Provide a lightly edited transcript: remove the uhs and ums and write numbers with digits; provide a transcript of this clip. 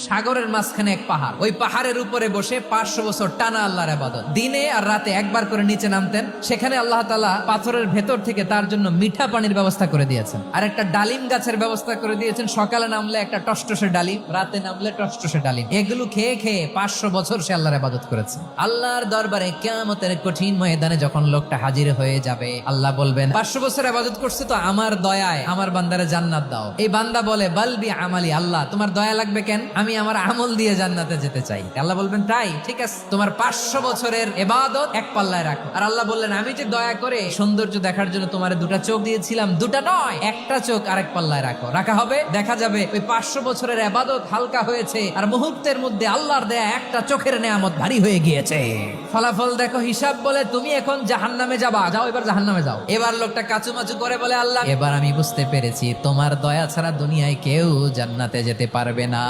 সাগরের মাঝখানে এক পাহাড়, ওই পাহাড়ের উপরে বসে 500 বছর টানা আল্লাহর ইবাদত। দিনে আর রাতে একবার করে নিচে নামতেন। সেখানে আল্লাহ তাআলা পাথরের ভেতর থেকে তার জন্য মিঠা পানির ব্যবস্থা করে দিয়েছেন, আর একটা ডালিম গাছের ব্যবস্থা করে দিয়েছেন। সকালে নামলে একটা টসটসে ডালিম, রাতে নামলে টসটসে ডালিম। এগুলো খেয়ে খেয়ে 500 বছর সে আল্লাহর ইবাদত করেছে। আল্লাহর দরবারে কিয়ামতের কঠিন ময়দানে যখন লোকটা হাজির হয়ে যাবে, আল্লাহ বলবেন 500 বছর ইবাদত করছে তো আমার দয়ায় আমার বান্দারে জান্নাত দাও। এই বান্দা বলে বালবি আমালি, আল্লাহ তোমার দয়া লাগবে কেন, আমি আমার আমল দিয়ে জান্নাতে যেতে চাই। আল্লাহ বলবেন তাই, ঠিক আছে, তোমার 500 বছরের ইবাদত এক পাল্লায় রাখো। আর আল্লাহ বললেন আমি যে দয়া করে সৌন্দর্য দেখার জন্য তোমার দুটা চোখ দিয়েছিলাম, দুটা নয় একটা চোখ আরেক পাল্লায় রাখো। রাখা হবে, দেখা যাবে ওই 500 বছরের ইবাদত হালকা হয়েছে, আর মুহূর্তের মধ্যে আল্লাহর দেয়া একটা চোখের নেয়ামত ভারী হয়ে গিয়েছে। ফলাফল দেখো, হিসাব বলে তুমি এখন জাহান্নামে যাবা, যাও এবার জাহান্নামে যাও। এবার লোকটা কাচুমাচু করে বলে আল্লাহ এবার আমি বুঝতে পেরেছি তোমার দয়া ছাড়া দুনিয়ায় কেউ জান্নাতে যেতে পারবে না।